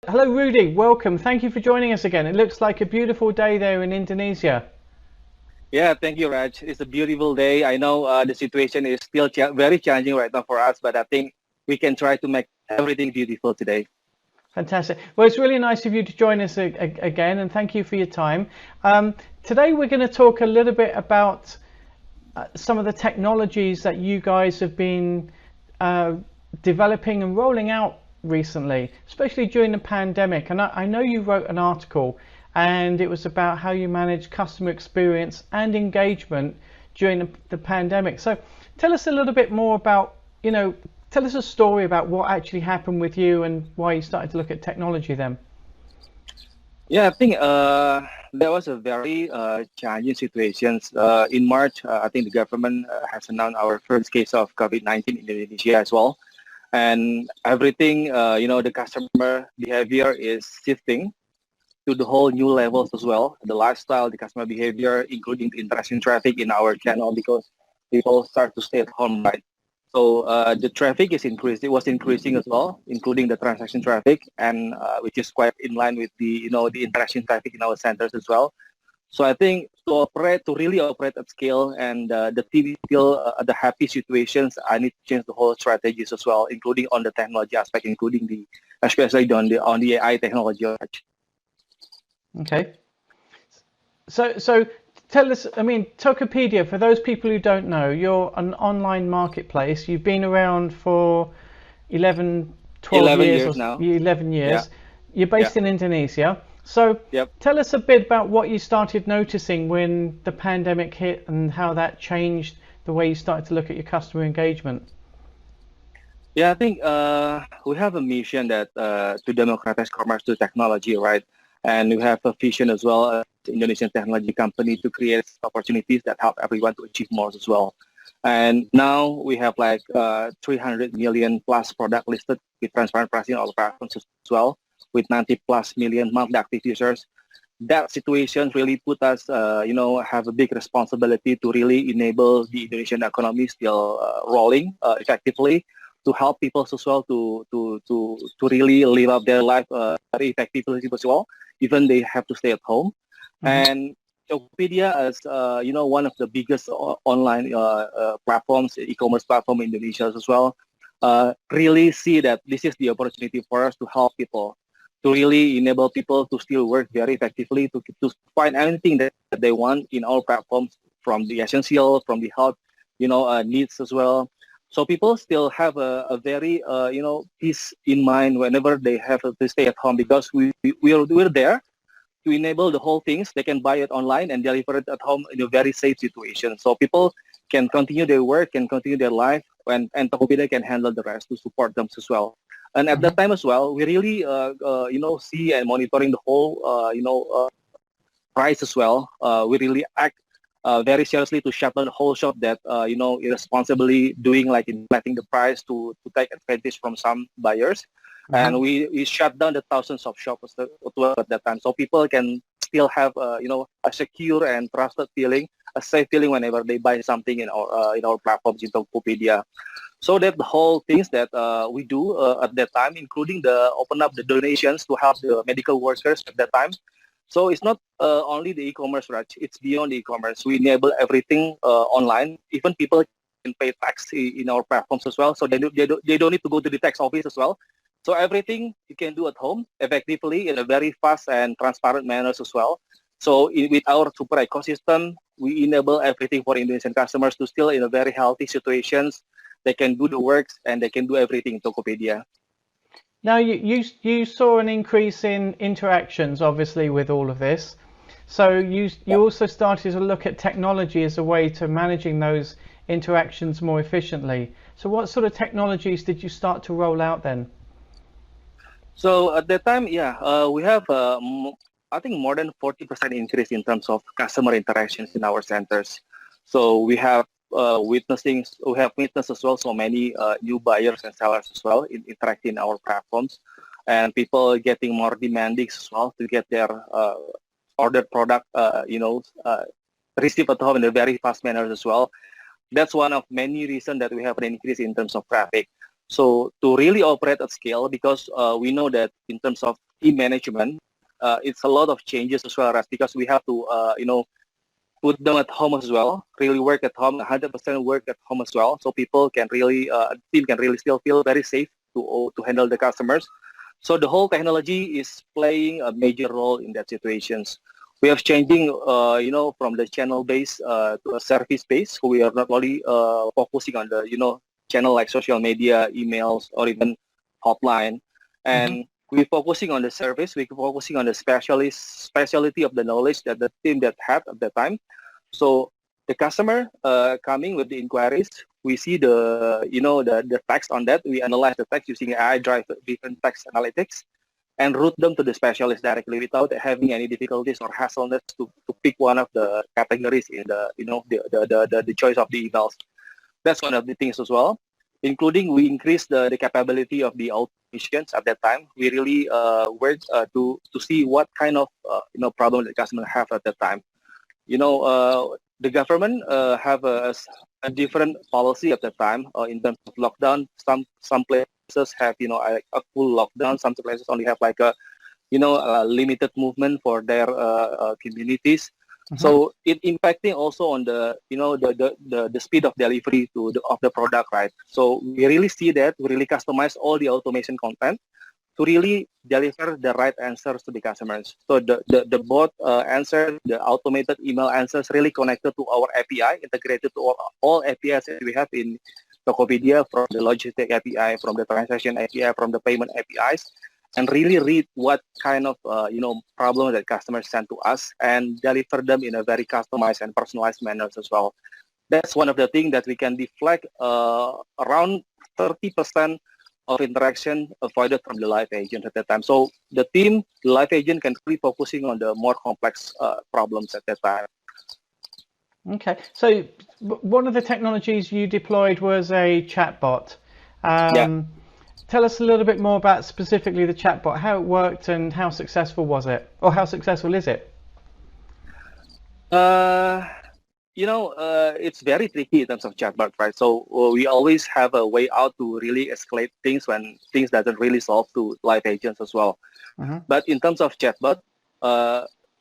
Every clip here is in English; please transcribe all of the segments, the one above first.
Hello, Rudy. Welcome. Thank you for joining us again. It looks like a beautiful day there in Indonesia. Yeah, thank you, Raj. It's a beautiful day. I know the situation is still very challenging right now for us, but I think we can try to make everything beautiful today. Fantastic. Well, it's really nice of you to join us again, and thank you for your time. Today, we're going to talk a little bit about some of the technologies that you guys have been developing and rolling out recently, especially during the pandemic. And I know you wrote an article, and it was about how you manage customer experience and engagement during the pandemic. So tell us a little bit more about, tell us a story about what actually happened with you and why you started to look at technology then. Yeah, I think there was a very challenging situation. In March, I think the government has announced our first case of COVID-19 in Indonesia as well. And everything, the customer behavior is shifting to the whole new levels as well. The lifestyle, the customer behavior, including the interaction traffic in our channel because people start to stay at home, right? So the traffic is increased. It was increasing as well, including the transaction traffic, and which is quite in line with the interaction traffic in our centers as well. So I think to really operate at scale and the team feel the happy situations, I need to change the whole strategies as well, including on the technology aspect, including especially on the AI technology. Okay. So tell us, Tokopedia, for those people who don't know, you're an online marketplace. You've been around for 11, 12 11 years years or now. 11 Yeah. years. You're Yeah. based in Indonesia. So Yep. tell us a bit about what you started noticing when the pandemic hit and how that changed the way you started to look at your customer engagement. Yeah, I think we have a mission that to democratize commerce through technology, right? And we have a vision as well as Indonesian technology company to create opportunities that help everyone to achieve more as well. And now we have like 300 million plus product listed with transparent pricing on all platforms as well, with 90 plus million monthly active users. That situation really put us, have a big responsibility to really enable the Indonesian economy still rolling effectively to help people as well to really live up their life very effectively as well, even they have to stay at home. Mm-hmm. And Tokopedia is, one of the biggest online platforms, e-commerce platform in Indonesia as well. Really see that this is the opportunity for us to help people, to really enable people to still work very effectively, to find anything that they want in our platforms, from the essential, from the health, needs as well. So people still have a very, peace in mind whenever they have to stay at home because we're there to enable the whole things. They can buy it online and deliver it at home in a very safe situation. So people can continue their work, can continue their life, and Tokopedia can handle the rest to support them as well. And at that time as well, we really, see and monitoring the whole, price as well. We really act very seriously to shut down the whole shop that, irresponsibly doing like inflating the price to take advantage from some buyers. And we shut down the thousands of shops at that time. So people can still have, a secure and trusted feeling, a safe feeling whenever they buy something in our platforms in Tokopedia. So that the whole things that we do at that time, including the open up the donations to help the medical workers at that time. So it's not only the e-commerce, Raj. It's beyond the e-commerce. We enable everything online. Even people can pay tax in our platforms as well. So they don't need to go to the tax office as well. So everything you can do at home effectively in a very fast and transparent manner as well. So with our super ecosystem, we enable everything for Indonesian customers to still in a very healthy situations. They can do the works and they can do everything in Tokopedia. Now you saw an increase in interactions, obviously, with all of this. So you also started to look at technology as a way to managing those interactions more efficiently. So what sort of technologies did you start to roll out then? So at that time, we have I think more than 40% increase in terms of customer interactions in our centers. So we have witnessed as well so many new buyers and sellers as well interacting in our platforms, and people getting more demanding as well to get their ordered product, received at home in a very fast manner as well. That's one of many reasons that we have an increase in terms of traffic. So to really operate at scale, because we know that in terms of team management, it's a lot of changes as well, right? Because we have to, put them at home as well, really work at home, 100% work at home as well. So people can really, team can really still feel very safe to handle the customers. So the whole technology is playing a major role in that situations. We are changing, from the channel base to a service base. We are not only focusing on the, channel like social media, emails, or even hotline, and we're focusing on the service. We're focusing on the specialty of the knowledge that the team that had at the time. So the customer coming with the inquiries, we see the text on that. We analyze the text using AI-driven text analytics and route them to the specialist directly without having any difficulties or hassleness to pick one of the categories in the choice of the emails. That's one of the things as well. Including we increased the capability of the automations at that time. We really worked to see what kind of problem the customer have at that time. The government have a different policy at the time in terms of lockdown. Some places have a full lockdown. Some places only have like a limited movement for their communities. So it impacting also on the the speed of delivery of the product, right? So we really see that we really customize all the automation content to really deliver the right answers to the customers. So the bot answer, the automated email answers really connected to our API, integrated to all APIs that we have in Tokopedia, from the logistic API, from the transaction API, from the payment APIs, and really read what kind of problem that customers send to us and deliver them in a very customized and personalized manner as well. That's one of the things that we can deflect around 30% of interaction avoided from the live agent at that time. So the live agent can be focusing on the more complex problems at that time. Okay, so one of the technologies you deployed was a chatbot. Yeah. Tell us a little bit more about specifically the chatbot, how it worked and how successful was it, or how successful is it? It's very tricky in terms of chatbot, right? So we always have a way out to really escalate things when things doesn't really solve to live agents as well. But in terms of chatbot,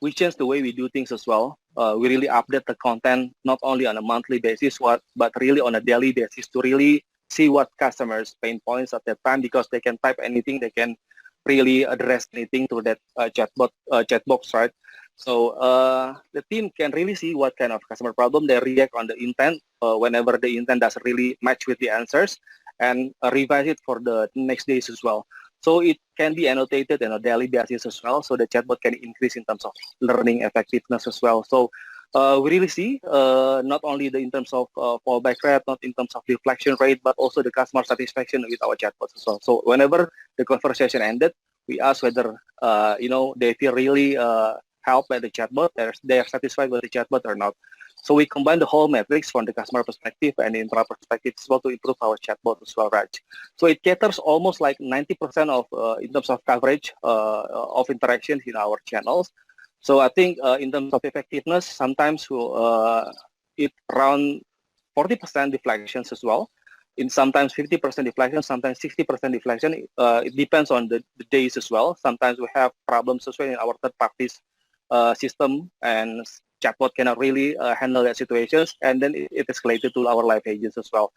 we change the way we do things as well. We really update the content not only on a monthly basis, but really on a daily basis to really see what customers' pain points at that time, because they can type anything, they can really address anything to that chat box, right? So the team can really see what kind of customer problem they react on the intent whenever the intent doesn't really match with the answers, and revise it for the next days as well. So it can be annotated on a daily basis as well, so the chatbot can increase in terms of learning effectiveness as well. So we really see not only in terms of fallback rate, not in terms of deflection rate, but also the customer satisfaction with our chatbots as well. So whenever the conversation ended, we ask whether they feel really helped by the chatbot, they are satisfied with the chatbot or not. So we combine the whole metrics from the customer perspective and the internal perspective as well to improve our chatbot as well, Raj. So it caters almost like 90% of in terms of coverage of interactions in our channels. So I think in terms of effectiveness, sometimes it around 40% deflections as well. In sometimes 50% deflection, sometimes 60% deflection. It depends on the days as well. Sometimes we have problems as well in our third parties system, and chatbot cannot really handle that situations, and then it escalated to our live agents as well.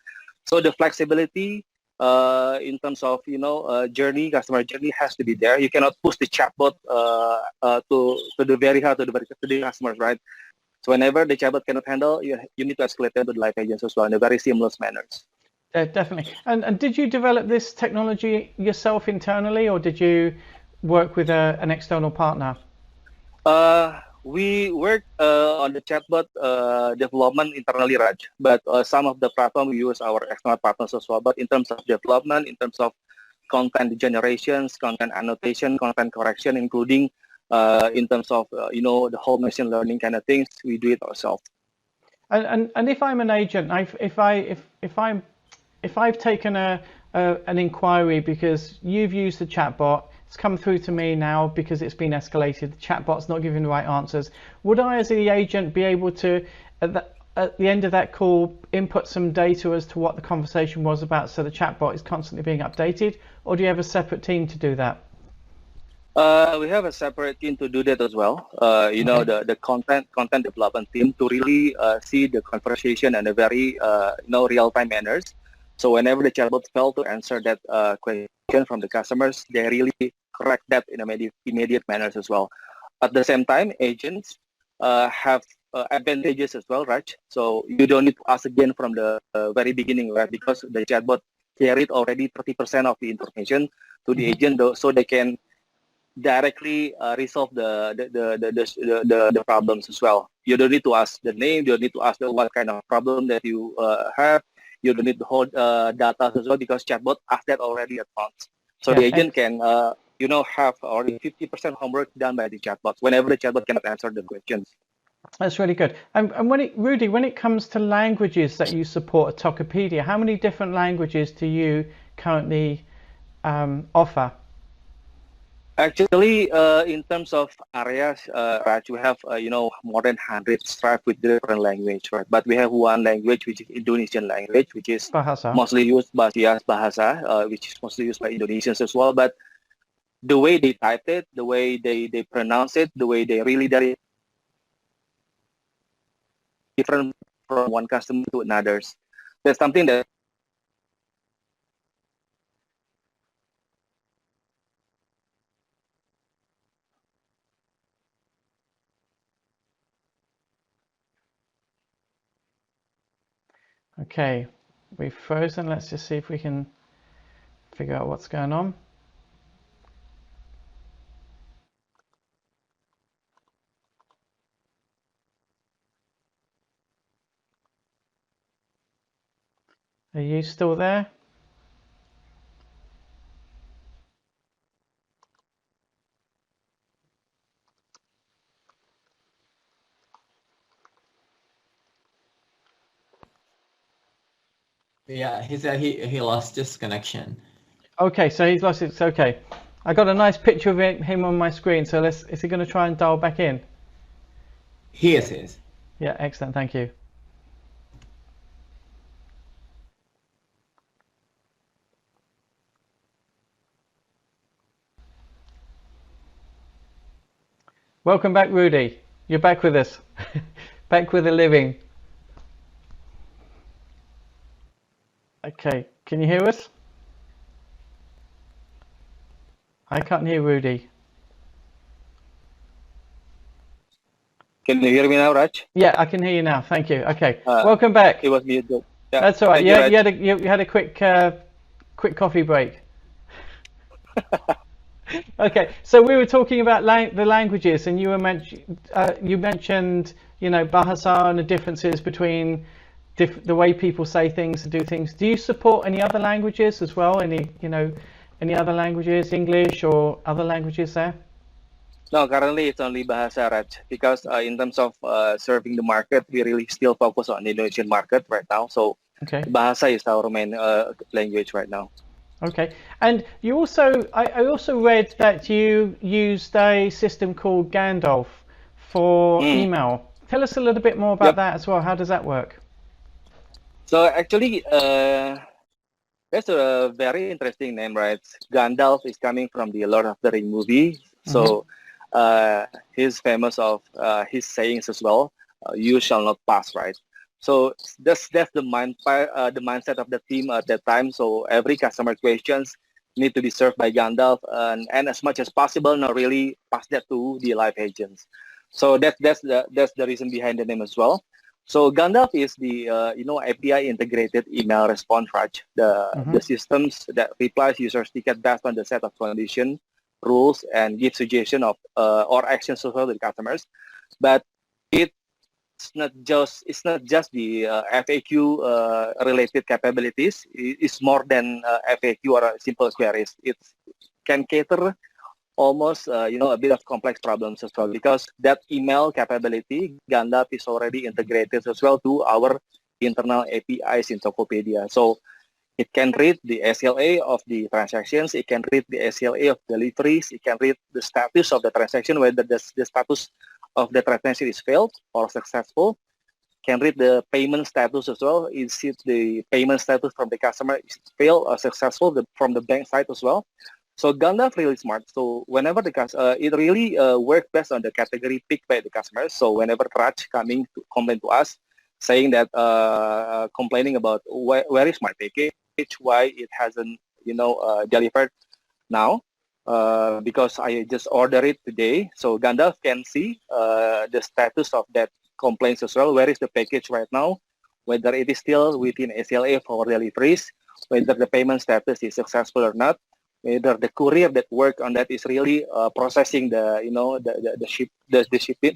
So the flexibility in terms of customer journey has to be there. You cannot push the chatbot to the very hard to the customers, right? So whenever the chatbot cannot handle, you need to escalate them to the live agents as well in a very seamless manners. Definitely. And did you develop this technology yourself internally, or did you work with an external partner? We work on the chatbot development internally, Raj, but some of the platform we use our external partners as well. But in terms of development, in terms of content generations, content annotation, content correction, including in terms of the whole machine learning kind of things, we do it ourselves. And if I'm an agent, if I've taken an inquiry because you've used the chatbot, it's come through to me now because it's been escalated, the chatbot's not giving the right answers, would I as the agent be able to, at the end of that call input some data as to what the conversation was about, so the chatbot is constantly being updated, or do you have a separate team to do that? We have a separate team to do that as well. You know, Okay. the content development team to really see the conversation in a very real-time manners. So whenever the chatbot failed to answer that question from the customers, they really correct that in immediate manners as well. At the same time, agents have advantages as well, right? So you don't need to ask again from the very beginning, right? Because the chatbot carried already 30% of the information to the agent, so they can directly resolve the problems as well. You don't need to ask the name. You don't need to ask what kind of problem that you have. You don't need to hold data as well, because chatbot asked that already at once. So the Yeah, agent can have already 50% homework done by the chatbot whenever the chatbot cannot answer the questions. that's really good. And Rudy, when it comes to languages that you support at Tokopedia, how many different languages do you currently offer? Actually, in terms of areas, Raj, we have more than 100 stripe with different language, right? But we have one language which is Indonesian language, which is Bahasa. mostly used by Bahasa, which is mostly used by Indonesians as well. But the way they type it, the way they pronounce it, the way they really different from one customer to another's. That's something that Okay, we've frozen. Let's just see if we can figure out what's going on. Are you still there? Yeah, he said he lost his connection. Okay, so he's lost it. It's okay. I got a nice picture of him on my screen. So is he going to try and dial back in? He is. Yeah, excellent. Thank you. Welcome back, Rudy. You're back with us. Back with a living. Okay, can you hear us? I can't hear Rudy. can you hear me now, Raj? Yeah, I can hear you now. Thank you. Okay, welcome back. It was muted. Yeah, That's all right. thank you, Raj. You had a quick coffee break. Okay, so we were talking about the languages, and you mentioned Bahasa and the differences between the way people say things and do things. Do you support any other languages as well? Any other languages, English or other languages there? No, currently it's only Bahasa, Raj, because in terms of serving the market, we really still focus on the Indonesian market right now. So Okay. Bahasa is our main language right now. Okay, and you also, I also read that you used a system called Gandalf for email. Tell us a little bit more about that as well. How does that work? So actually, that's a very interesting name, right? Gandalf is coming from the Lord of the Ring movie. So he's famous of his sayings as well. You shall not pass, right? So that's the mindset of the team at that time. So every customer questions need to be served by Gandalf, and as much as possible, not really pass that to the live agents. So that's the reason behind the name as well. So Gandalf is the API integrated email response, right? The systems that replies users ticket based on the set of condition, rules, and give suggestion of or actions to the customers. But it's not just the FAQ related capabilities. It's more than FAQ or simple queries. It can cater almost a bit of complex problems as well, because that email capability Gandalf is already integrated as well to our internal APIs in Tokopedia. So it can read the SLA of the transactions, it can read the SLA of deliveries, it can read the status of the transaction, whether the status of the transaction is failed or successful. can read the payment status as well. Is it the payment status from the customer is failed or successful from the bank side as well. So gandalf really smart. So whenever it really works best on the category picked by the customer. So whenever Raj coming to complain to us, saying that complaining about where is my package, why it hasn't delivered now, because I just ordered it today. So Gandalf can see the status of that complaints as well. Where is the package right now? Whether it is still within SLA for deliveries, whether the payment status is successful or not, whether the courier that work on that is really processing the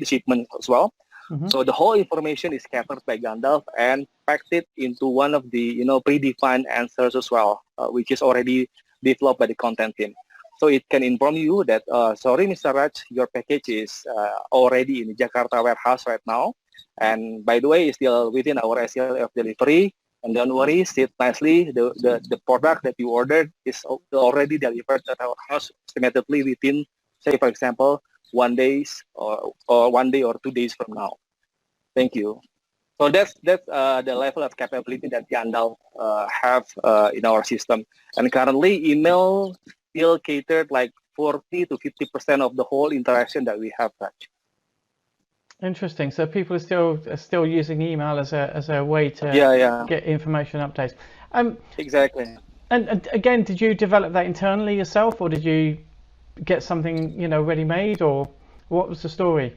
shipment as well. Mm-hmm. So the whole information is captured by Gandalf and packed it into one of the predefined answers as well, which is already developed by the content team. So it can inform you that, sorry, Mr. Raj, your package is already in the Jakarta warehouse right now. And by the way, it's still within our SLA of delivery. And don't worry, sit nicely. The product that you ordered is already delivered at our house, estimatively within, say, for example, 1 day or 1 day or 2 days from now. Thank you. So that's the level of capability that Gandalf have in our system. And currently, email still catered like 40 to 50% of the whole interaction that we have, Raj. Interesting. So people are still using email as a way to get information updates. Exactly. And again, did you develop that internally yourself, or did you get something ready made, or what was the story?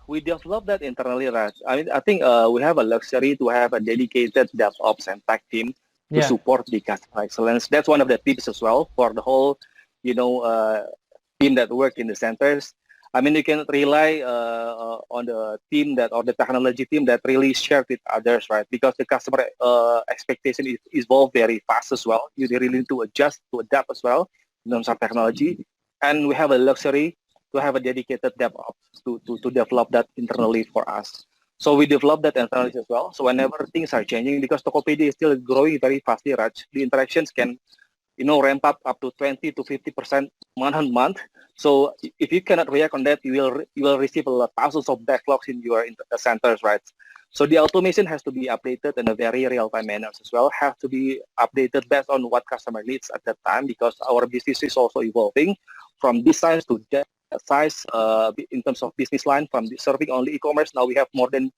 We developed that internally, Raj. I think we have a luxury to have a dedicated DevOps and tech team to support the customer excellence. That's one of the tips as well for the whole, team that work in the centers. You can rely on the team or the technology team that really share with others, right? Because the customer expectation is evolve very fast as well. You really need to adjust, to adapt as well in terms of technology. And we have a luxury to have a dedicated DevOps to develop that internally for us. So we develop that internally as well. So whenever things are changing, because Tokopedia is still growing very fastly, Raj, the interactions can ramp up to 20 to 50% month on month. So if you cannot react on that, you will receive thousands of backlogs in your centers, right? So the automation has to be updated in a very real-time manner as well. Have to be updated based on what customer needs at that time, because our business is also evolving from this size to that size in terms of business line, from serving only e-commerce. Now we have more than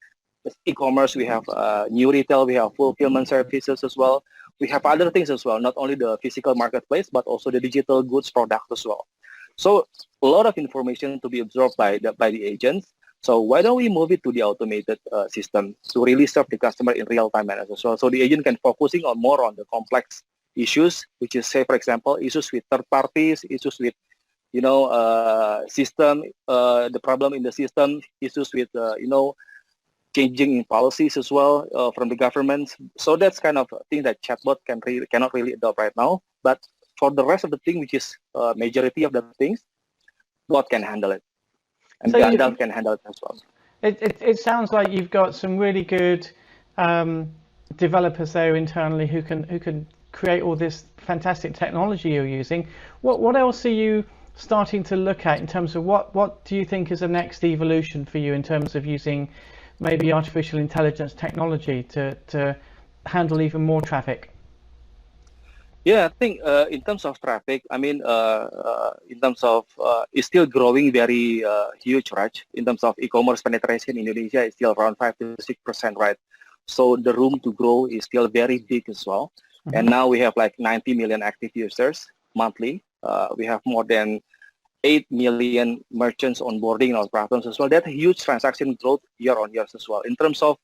e-commerce. We have new retail. We have fulfillment services as well. We have other things as well, not only the physical marketplace, but also the digital goods product as well. So a lot of information to be absorbed by the agents. So why don't we move it to the automated system to really serve the customer in real-time manner as well? So the agent can focusing on more on the complex issues, which is, say, for example, issues with third parties, issues with system, the problem in the system, issues with changing in policies as well from the government. So that's kind of thing that Chatbot cannot really adopt right now. But for the rest of the thing, which is majority of the things, bot can handle it, and so Gandalf can handle it as well. It sounds like you've got some really good developers there internally who can create all this fantastic technology you're using. What else are you starting to look at in terms of what do you think is the next evolution for you in terms of using maybe artificial intelligence technology to handle even more traffic? Yeah, I think in terms of traffic, in terms of it's still growing very huge, right? In terms of e-commerce penetration in Indonesia, is still around 5 to 6%, right? So the room to grow is still very big as well. Mm-hmm. And now we have like 90 million active users monthly. We have more than 8 million merchants onboarding in our platforms as well. That's a huge transaction growth year on year as well. In terms of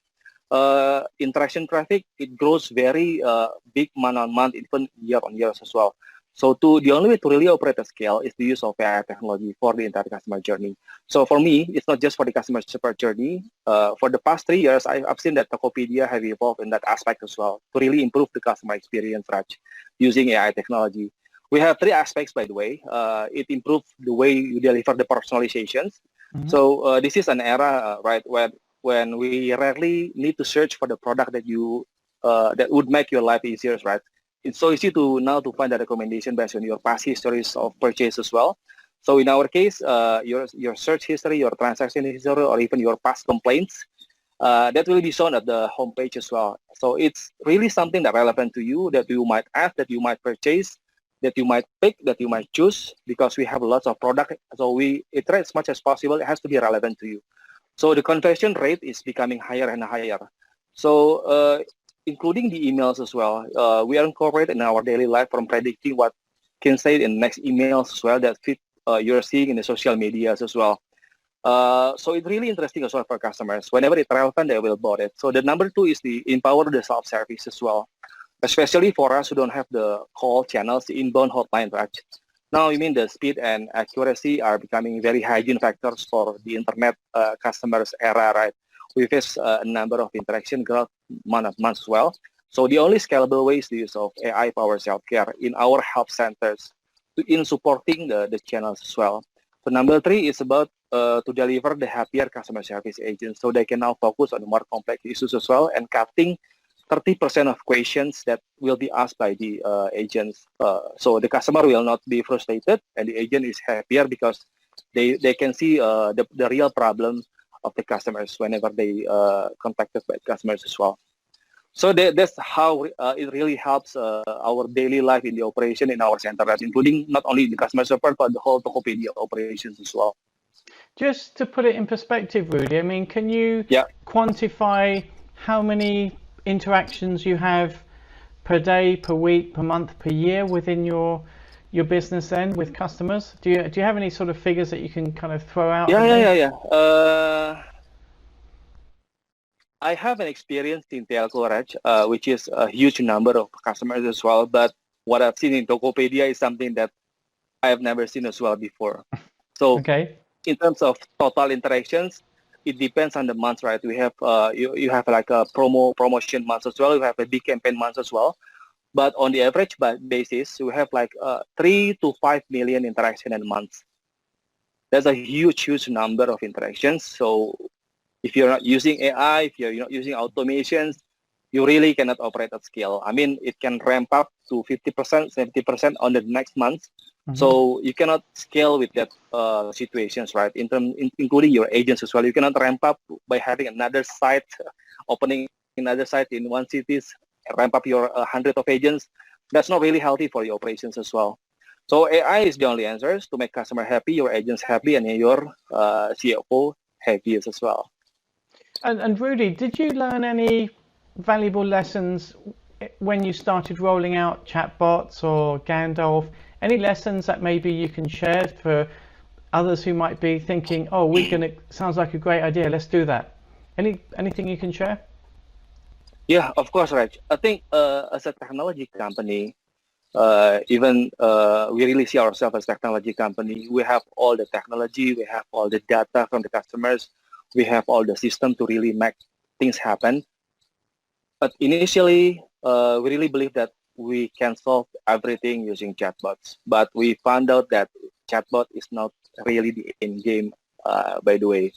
interaction traffic, it grows very big month on month, even year on year as well. So the only way to really operate at scale is the use of AI technology for the entire customer journey. So for me, it's not just for the customer support journey. For the past 3 years, I've seen that Tokopedia have evolved in that aspect as well to really improve the customer experience, Raj, using AI technology. We have 3 aspects, by the way. It improves the way you deliver the personalizations. Mm-hmm. So this is an era, right, when we rarely need to search for the product that that would make your life easier, right? It's so easy now to find a recommendation based on your past histories of purchase as well. So in our case, your search history, your transaction history, or even your past complaints that will be shown at the homepage as well. So it's really something that relevant to you, that you might ask, that you might purchase, that you might pick, that you might choose, because we have lots of product. So we iterate as much as possible. It has to be relevant to you. So the conversion rate is becoming higher and higher. So including the emails as well, we are incorporated in our daily life, from predicting what can say in next emails as well that fit you're seeing in the social medias as well. So it's really interesting as well for customers. Whenever it's relevant, they will bought it. So the number two is the empower the self-service as well, especially for us who don't have the call channels, the inbound hotline, right? Now, you mean the speed and accuracy are becoming very hygiene factors for the internet customers era, right? We face a number of interaction growth month as well. So the only scalable way is the use of AI-powered self-care in our help centers in supporting the channels as well. So number three is about to deliver the happier customer service agents, so they can now focus on more complex issues as well, and cutting 30% of questions that will be asked by the agents. So the customer will not be frustrated, and the agent is happier because they can see the real problem of the customers whenever they contacted by customers as well. So that's how it really helps our daily life in the operation in our center, including not only the customer support, but the whole Tokopedia operations as well. Just to put it in perspective, Rudy, I mean, can you Yeah. quantify how many interactions you have per day, per week, per month, per year within your business then with customers? Do you have any sort of figures that you can kind of throw out? Yeah. I have an experience in telco, Raj, which is a huge number of customers as well. But what I've seen in Tokopedia is something that I have never seen as well before. So Okay. in terms of total interactions, it depends on the months, right? We have you have like a promotion months as well. You have a big campaign months as well. But on the average basis, we have like 3 to 5 million interaction in months. That's a huge number of interactions. So if you're not using AI, if you're not using automations, you really cannot operate at scale. I mean, it can ramp up to 50%, 70% on the next month. So you cannot scale with that situations, right? Including your agents as well. You cannot ramp up by having another site, opening another site in one city, ramp up your 100 of agents. That's not really healthy for your operations as well. So AI is the only answers to make customer happy, your agents happy, and your CFO happy as well. And Rudy, did you learn any valuable lessons when you started rolling out chatbots or Gandalf? Any lessons that maybe you can share for others who might be thinking, oh, sounds like a great idea, let's do that. Anything you can share? Yeah, of course, Raj. I think as a technology company, even we really see ourselves as a technology company. We have all the technology, we have all the data from the customers, we have all the system to really make things happen. But initially, we really believe that we can solve everything using chatbots. But we found out that chatbot is not really the end game, by the way.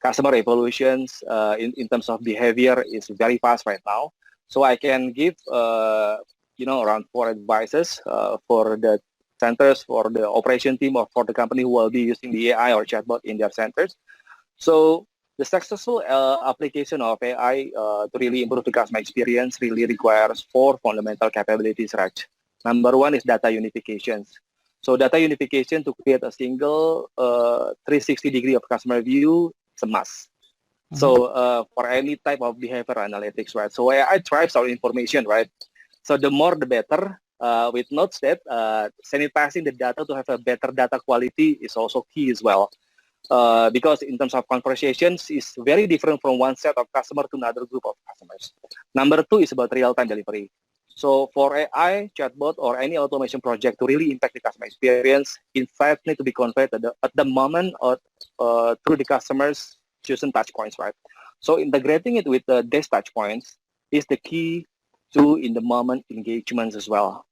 Customer evolutions in terms of behavior is very fast right now. So I can give, around 4 advices for the centers, for the operation team, or for the company who will be using the AI or chatbot in their centers. So the successful application of AI to really improve the customer experience really requires 4 fundamental capabilities, right? Number 1 is data unification. So data unification to create a single 360 degree of customer view is a must. So for any type of behavior analytics, right? So AI thrives on information, right? So the more the better. With notes that sanitizing the data to have a better data quality is also key as well. Because in terms of conversations is very different from one set of customer to another group of customers. Number 2 is about real-time delivery. So for AI, chatbot, or any automation project to really impact the customer experience, insights need to be conveyed at the moment or through the customer's chosen touch points, right? So integrating it with these touch points is the key to in the moment engagements as well.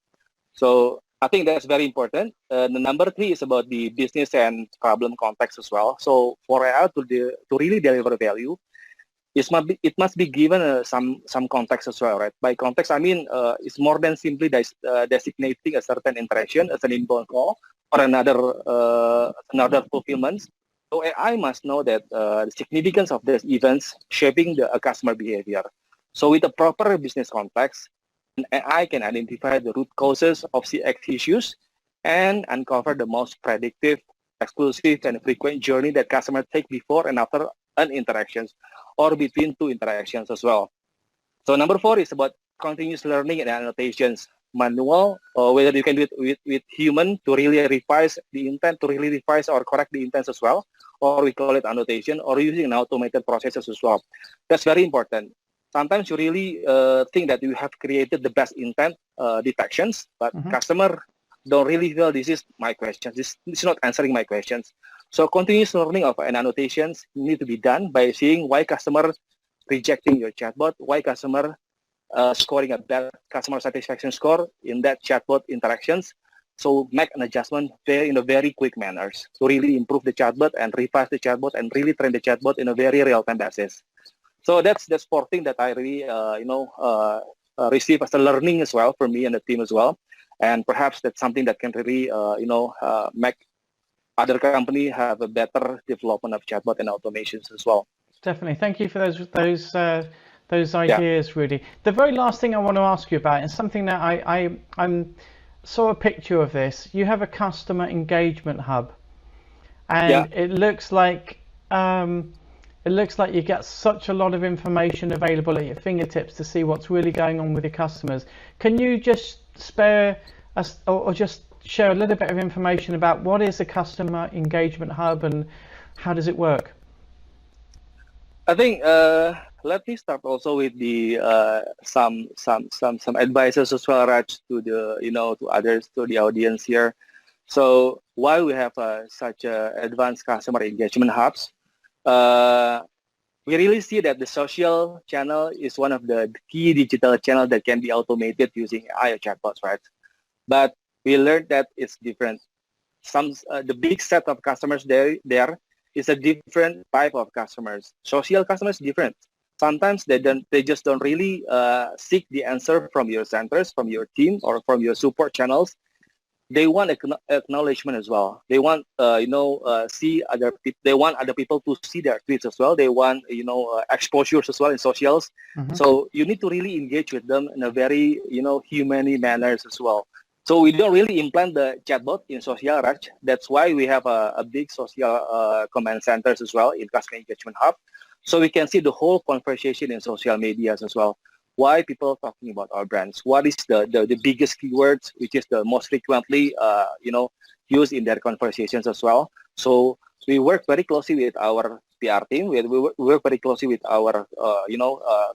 So I think that's very important. The number 3 is about the business and problem context as well. So for AI to really deliver value, it must be given some context as well, right? By context, I mean it's more than simply designating a certain interaction as an inbound call or another fulfillment. So AI must know that the significance of these events shaping the customer behavior. So with a proper business context, an AI can identify the root causes of CX issues and uncover the most predictive, exclusive, and frequent journey that customers take before and after an interactions or between two interactions as well. So number 4 is about continuous learning and annotations. Manual, or whether you can do it with human to really revise the intent, to really revise or correct the intents as well, or we call it annotation, or using an automated processes as well. That's very important. Sometimes you really think that you have created the best intent detections, but customer don't really feel this is my questions. This is not answering my questions. So continuous learning of an annotations need to be done by seeing why customer rejecting your chatbot, why customer scoring a bad customer satisfaction score in that chatbot interactions. So make an adjustment in a very quick manners to really improve the chatbot and revise the chatbot and really train the chatbot in a very real-time basis. So that's 4 thing that I really receive as a learning as well for me and the team as well. And perhaps that's something that can really make other company have a better development of chatbot and automations as well. Definitely. Thank you for those ideas, Rudy. The very last thing I want to ask you about is something that I'm saw a picture of this. You have a customer engagement hub, and it looks like you get such a lot of information available at your fingertips to see what's really going on with your customers. Can you just spare us or just share a little bit of information about what is a customer engagement hub and how does it work? I think let me start also with the some advices as well, Raj, to the to others, to the audience here. So why we have such advanced customer engagement hubs? We really see that the social channel is one of the key digital channels that can be automated using AI chatbots, right? But we learned that it's different. The big set of customers there is a different type of customers. Social customers different. Sometimes they just don't really seek the answer from your centers, from your team, or from your support channels. They want acknowledgement as well. They want see other people. They want other people to see their tweets as well. They want exposures as well in socials. So you need to really engage with them in a very humane manners as well. So we don't really implant the chatbot in social, Raj. That's why we have a big social command centers as well in Customer Engagement Hub. So we can see the whole conversation in social medias as well. Why people are talking about our brands? What is the biggest keywords, which is the most frequently used in their conversations as well. So we work very closely with our PR team. We work very closely with our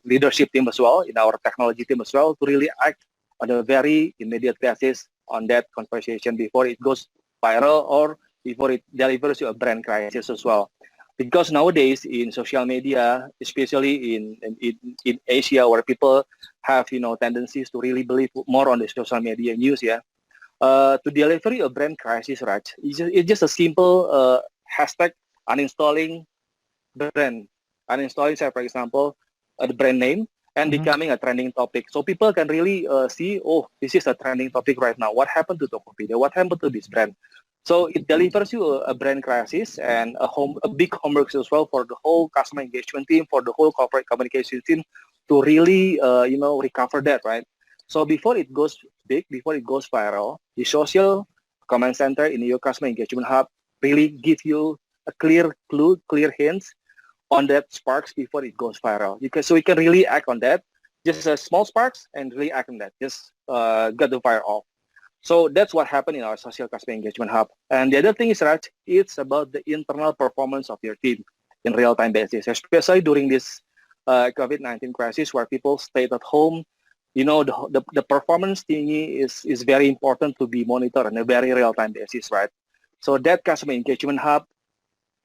leadership team as well, in our technology team as well, to really act on a very immediate basis on that conversation before it goes viral or before it delivers to a brand crisis as well. Because nowadays in social media, especially in Asia, where people have tendencies to really believe more on the social media news, to deliver a brand crisis, Raj, it's just a simple hashtag uninstalling brand, uninstalling, say for example, the brand name, and becoming a trending topic. So people can really see, oh, this is a trending topic right now. What happened to Tokopedia? What happened to this brand? So it delivers you a brand crisis and a big homework as well for the whole customer engagement team, for the whole corporate communication team to really, recover that, right? So before it goes big, before it goes viral, the social command center in your customer engagement hub really give you a clear clue, clear hints on that sparks before it goes viral. So you can really act on that, just small sparks, and really act on that. Just get the fire off. So that's what happened in our social customer engagement hub. And the other thing is, Raj, it's about the internal performance of your team in real-time basis, especially during this COVID-19 crisis where people stayed at home. The performance thingy is very important to be monitored on a very real-time basis, right? So that customer engagement hub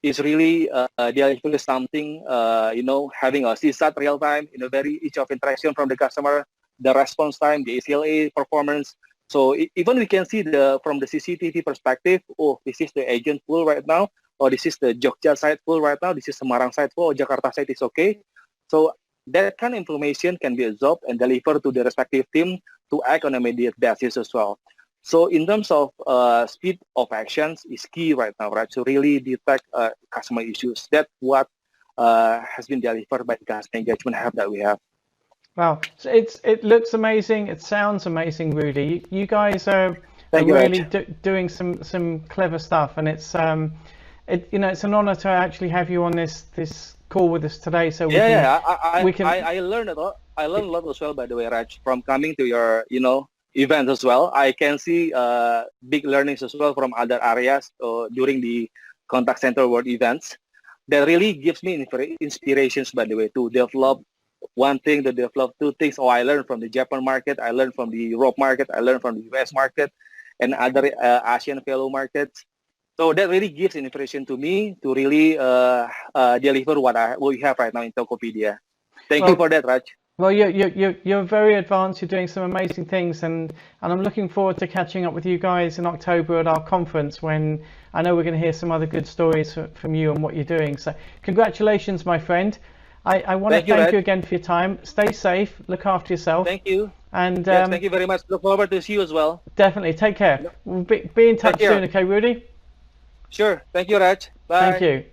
is really delivering something, having a CSAT real-time in a very each of interaction from the customer, the response time, the ACLA performance. So even we can see from the CCTV perspective, oh, this is the agent full right now, or this is the Jogja site full right now, this is Semarang site full, or Jakarta site is okay. So that kind of information can be absorbed and delivered to the respective team to act on an immediate basis as well. So in terms of speed of actions is key right now, right? To really detect customer issues. That's what has been delivered by the customer engagement hub that we have. Wow, so it looks amazing. It sounds amazing, Rudy. You guys are Thank you, really Raj. doing some clever stuff, and it's it's an honor to actually have you on this call with us today. So we can. I learned a lot. I learned a lot as well, by the way, Raj, from coming to your event as well. I can see big learnings as well from other areas during the contact center world events. That really gives me inspirations, by the way, to develop one thing, to develop two things. Oh, I learned from the Japan market, I learned from the Europe market, I learned from the US market, and other Asian fellow markets. So that really gives inspiration to me to really deliver what we have right now in Tokopedia. Thank you for that, Raj. Well, you're very advanced. You're doing some amazing things, and I'm looking forward to catching up with you guys in October at our conference, when I know we're going to hear some other good stories from you and what you're doing. So congratulations, my friend. I want to thank you again for your time. Stay safe. Look after yourself. Thank you. And yes, thank you very much. Look forward to see you as well. Definitely. Take care. We'll be in touch soon. Okay, Rudy? Sure. Thank you, Raj. Bye. Thank you.